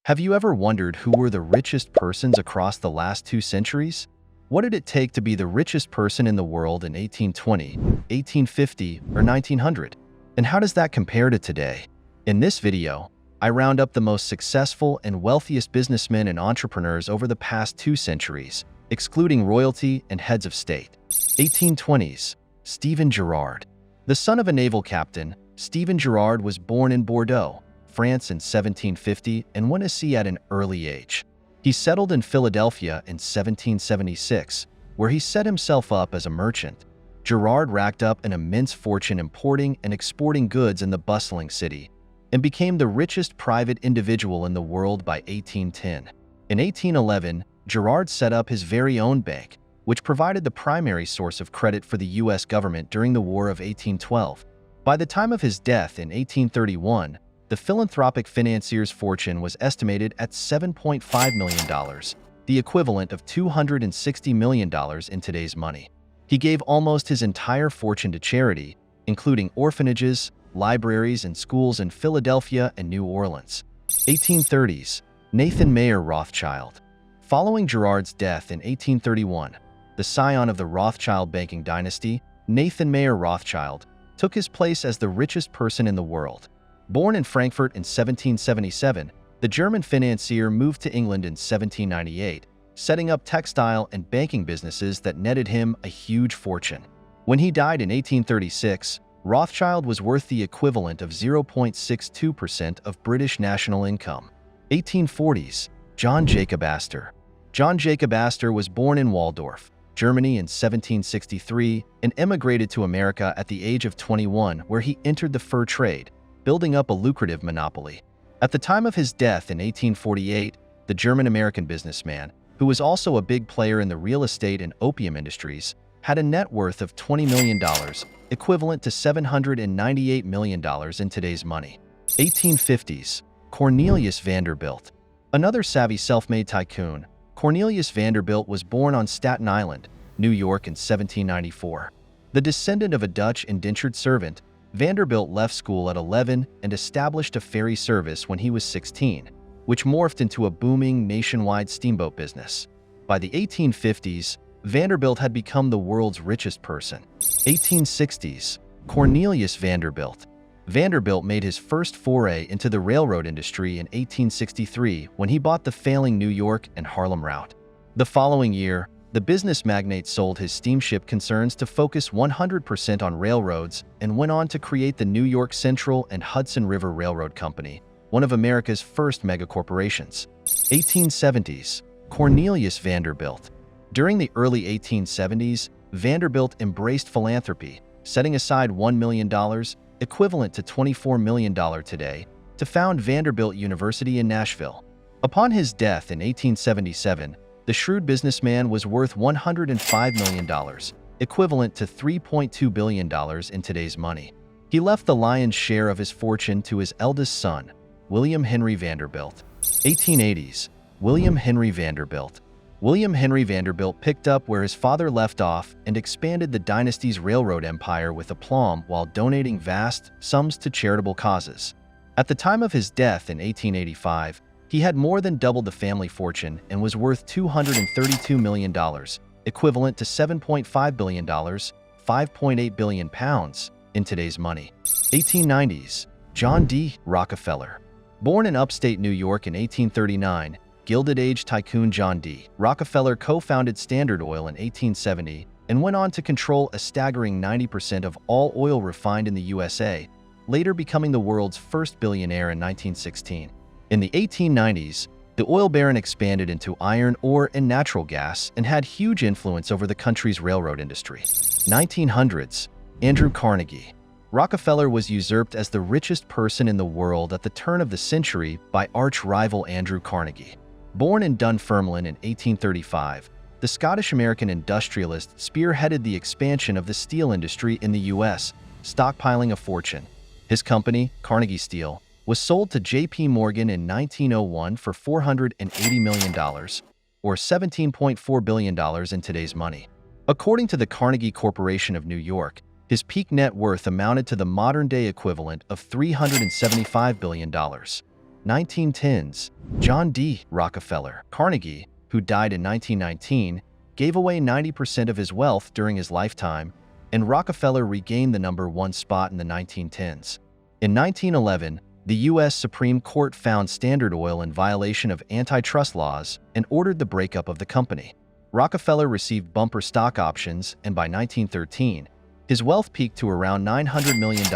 Have you ever wondered who were the richest persons across the last 2 centuries? What did it take to be the richest person in the world in 1820, 1850, or 1900? And how does that compare to today? In this video, I round up the most successful and wealthiest businessmen and entrepreneurs over the past 2 centuries, excluding royalty and heads of state. 1820s, Stephen Girard. The son of a naval captain, Stephen Girard was born in Bordeaux, France in 1750 and went to sea at an early age. He settled in Philadelphia in 1776, where he set himself up as a merchant. Girard racked up an immense fortune importing and exporting goods in the bustling city, and became the richest private individual in the world by 1810. In 1811, Girard set up his very own bank, which provided the primary source of credit for the U.S. government during the War of 1812. By the time of his death in 1831, the philanthropic financier's fortune was estimated at $7.5 million, the equivalent of $260 million in today's money. He gave almost his entire fortune to charity, including orphanages, libraries, and schools in Philadelphia and New Orleans. 1830s, Nathan Mayer Rothschild. Following Girard's death in 1831, the scion of the Rothschild banking dynasty, Nathan Mayer Rothschild, took his place as the richest person in the world. Born in Frankfurt in 1777, the German financier moved to England in 1798, setting up textile and banking businesses that netted him a huge fortune. When he died in 1836, Rothschild was worth the equivalent of 0.62% of British national income. 1840s, John Jacob Astor. John Jacob Astor was born in Waldorf, Germany in 1763 and emigrated to America at the age of 21, where he entered the fur trade, building up a lucrative monopoly. At the time of his death in 1848, the German-American businessman, who was also a big player in the real estate and opium industries, had a net worth of $20 million, equivalent to $798 million in today's money. 1850s, Cornelius Vanderbilt. Another savvy self-made tycoon, Cornelius Vanderbilt was born on Staten Island, New York in 1794. The descendant of a Dutch indentured servant, Vanderbilt left school at 11 and established a ferry service when he was 16, which morphed into a booming nationwide steamboat business. By the 1850s, Vanderbilt had become the world's richest person. 1860s, Cornelius Vanderbilt. Vanderbilt made his first foray into the railroad industry in 1863 when he bought the failing New York and Harlem route. The following year, the business magnate sold his steamship concerns to focus 100% on railroads and went on to create the New York Central and Hudson River Railroad Company, one of America's first megacorporations. 1870s, Cornelius Vanderbilt. During the early 1870s, Vanderbilt embraced philanthropy, setting aside $1 million, equivalent to $24 million today, to found Vanderbilt University in Nashville. Upon his death in 1877, the shrewd businessman was worth $105 million, equivalent to $3.2 billion in today's money. He left the lion's share of his fortune to his eldest son, William Henry Vanderbilt. 1880s, William Henry Vanderbilt. William Henry Vanderbilt picked up where his father left off and expanded the dynasty's railroad empire with aplomb while donating vast sums to charitable causes. At the time of his death in 1885, he had more than doubled the family fortune and was worth $232 million, equivalent to $7.5 billion, 5.8 billion pounds in today's money. 1890s, John D. Rockefeller. Born in upstate New York in 1839, Gilded Age tycoon John D. Rockefeller co-founded Standard Oil in 1870 and went on to control a staggering 90% of all oil refined in the USA, later becoming the world's first billionaire in 1916. In the 1890s, the oil baron expanded into iron ore and natural gas and had huge influence over the country's railroad industry. 1900s, Andrew Carnegie. Rockefeller was usurped as the richest person in the world at the turn of the century by arch-rival Andrew Carnegie. Born in Dunfermline in 1835, the Scottish-American industrialist spearheaded the expansion of the steel industry in the U.S., stockpiling a fortune. His company, Carnegie Steel, was sold to J.P. Morgan in 1901 for $480 million, or $17.4 billion in today's money. According to the Carnegie Corporation of New York, his peak net worth amounted to the modern-day equivalent of $375 billion. 1910s, John D. Rockefeller. Carnegie, who died in 1919, gave away 90% of his wealth during his lifetime, and Rockefeller regained the #1 spot in the 1910s. In 1911, the U.S. Supreme Court found Standard Oil in violation of antitrust laws and ordered the breakup of the company. Rockefeller received bumper stock options, and by 1913, his wealth peaked to around $900 million,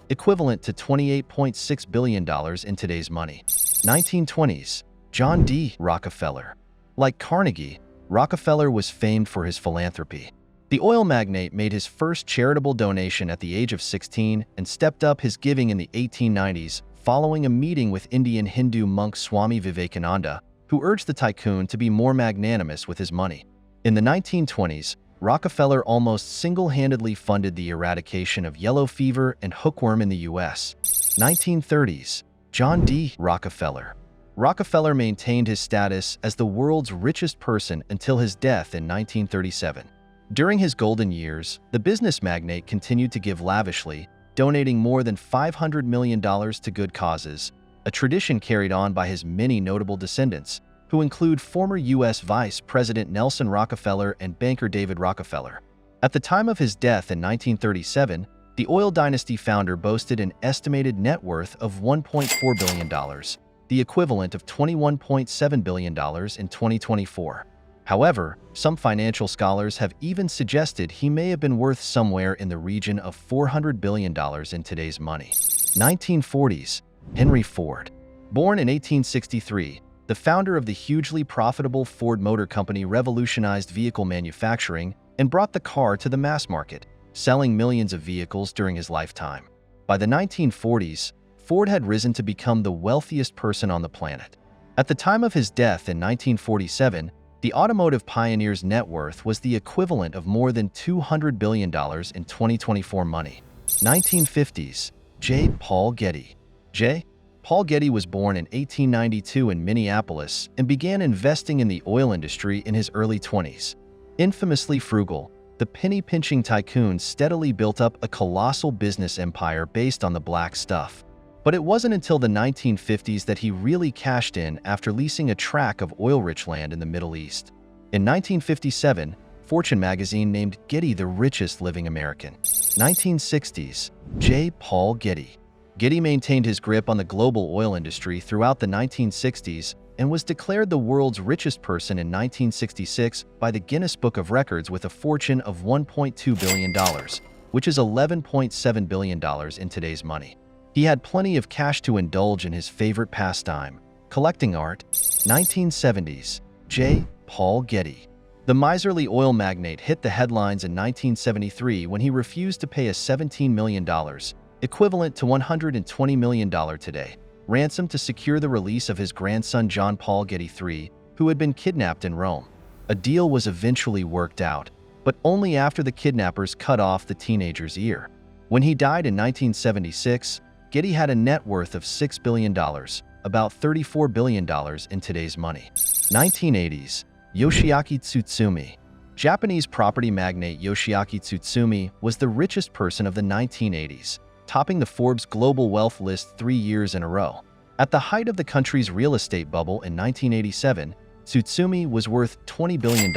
equivalent to $28.6 billion in today's money. 1920s, John D. Rockefeller. Like Carnegie, Rockefeller was famed for his philanthropy. The oil magnate made his first charitable donation at the age of 16 and stepped up his giving in the 1890s following a meeting with Indian Hindu monk Swami Vivekananda, who urged the tycoon to be more magnanimous with his money. In the 1920s, Rockefeller almost single-handedly funded the eradication of yellow fever and hookworm in the U.S. 1930s, John D. Rockefeller. Rockefeller maintained his status as the world's richest person until his death in 1937. During his golden years, the business magnate continued to give lavishly, donating more than $500 million to good causes, a tradition carried on by his many notable descendants, who include former U.S. Vice President Nelson Rockefeller and banker David Rockefeller. At the time of his death in 1937, the oil dynasty founder boasted an estimated net worth of $1.4 billion, the equivalent of $21.7 billion in 2024. However, some financial scholars have even suggested he may have been worth somewhere in the region of $400 billion in today's money. 1940s, Henry Ford. Born in 1863, the founder of the hugely profitable Ford Motor Company revolutionized vehicle manufacturing and brought the car to the mass market, selling millions of vehicles during his lifetime. By the 1940s, Ford had risen to become the wealthiest person on the planet. At the time of his death in 1947, the automotive pioneer's net worth was the equivalent of more than $200 billion in 2024 money. 1950s, J. Paul Getty. J. Paul Getty was born in 1892 in Minneapolis and began investing in the oil industry in his early 20s. Infamously frugal, the penny-pinching tycoon steadily built up a colossal business empire based on the black stuff. But it wasn't until the 1950s that he really cashed in after leasing a tract of oil-rich land in the Middle East. In 1957, Fortune magazine named Getty the richest living American. 1960s, J. Paul Getty. Getty maintained his grip on the global oil industry throughout the 1960s and was declared the world's richest person in 1966 by the Guinness Book of Records with a fortune of $1.2 billion, which is $11.7 billion in today's money. He had plenty of cash to indulge in his favorite pastime, collecting art. 1970s, J. Paul Getty. The miserly oil magnate hit the headlines in 1973 when he refused to pay a $17 million, equivalent to $120 million today, ransom to secure the release of his grandson John Paul Getty III, who had been kidnapped in Rome. A deal was eventually worked out, but only after the kidnappers cut off the teenager's ear. When he died in 1976, Getty had a net worth of $6 billion, about $34 billion in today's money. 1980s, Yoshiaki Tsutsumi. Japanese property magnate Yoshiaki Tsutsumi was the richest person of the 1980s, topping the Forbes Global Wealth list 3 years in a row. At the height of the country's real estate bubble in 1987, Tsutsumi was worth $20 billion,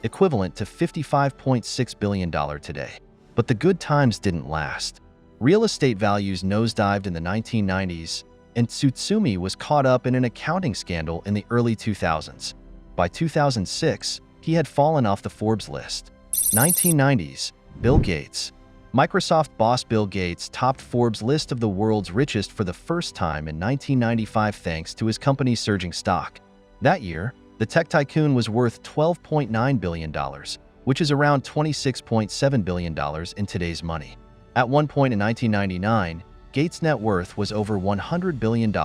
equivalent to $55.6 billion today. But the good times didn't last. Real estate values nosedived in the 1990s, and Tsutsumi was caught up in an accounting scandal in the early 2000s. By 2006, he had fallen off the Forbes list. 1990s, Bill Gates. Microsoft boss Bill Gates topped Forbes' list of the world's richest for the first time in 1995 thanks to his company's surging stock. That year, the tech tycoon was worth $12.9 billion, which is around $26.7 billion in today's money. At one point in 1999, Gates' net worth was over $100 billion,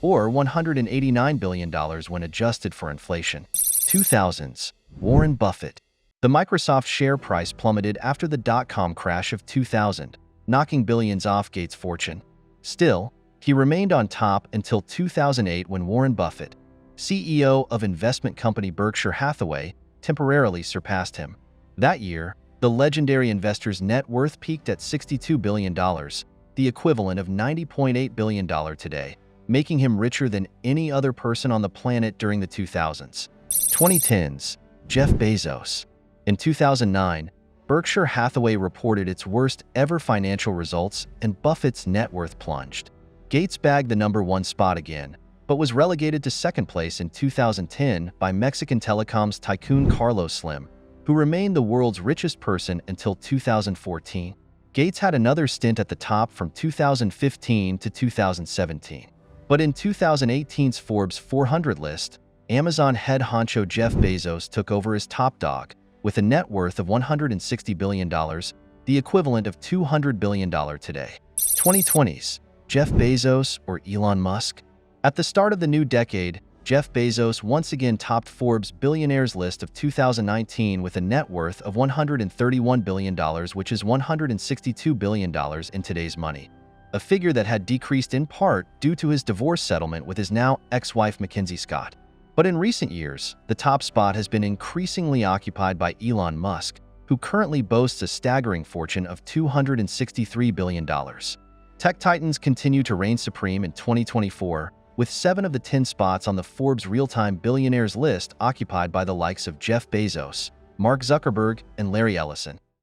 or $189 billion when adjusted for inflation. 2000s, Warren Buffett. The Microsoft share price plummeted after the dot-com crash of 2000, knocking billions off Gates' fortune. Still, he remained on top until 2008 when Warren Buffett, CEO of investment company Berkshire Hathaway, temporarily surpassed him. That year, the legendary investor's net worth peaked at $62 billion, the equivalent of $90.8 billion today, making him richer than any other person on the planet during the 2000s. 2010s, Jeff Bezos. In 2009, Berkshire Hathaway reported its worst ever financial results and Buffett's net worth plunged. Gates bagged the #1 spot again, but was relegated to second place in 2010 by Mexican telecoms tycoon Carlos Slim, who remained the world's richest person until 2014. Gates had another stint at the top from 2015 to 2017. But in 2018's Forbes 400 list, Amazon head honcho Jeff Bezos took over as top dog, with a net worth of $160 billion, the equivalent of $200 billion today. 2020s, Jeff Bezos or Elon Musk? At the start of the new decade, Jeff Bezos once again topped Forbes' billionaires list of 2019 with a net worth of $131 billion, which is $162 billion in today's money, a figure that had decreased in part due to his divorce settlement with his now ex-wife Mackenzie Scott. But in recent years, the top spot has been increasingly occupied by Elon Musk, who currently boasts a staggering fortune of $263 billion. Tech titans continue to reign supreme in 2024, with 7 of the 10 spots on the Forbes Real-Time Billionaires list occupied by the likes of Jeff Bezos, Mark Zuckerberg, and Larry Ellison.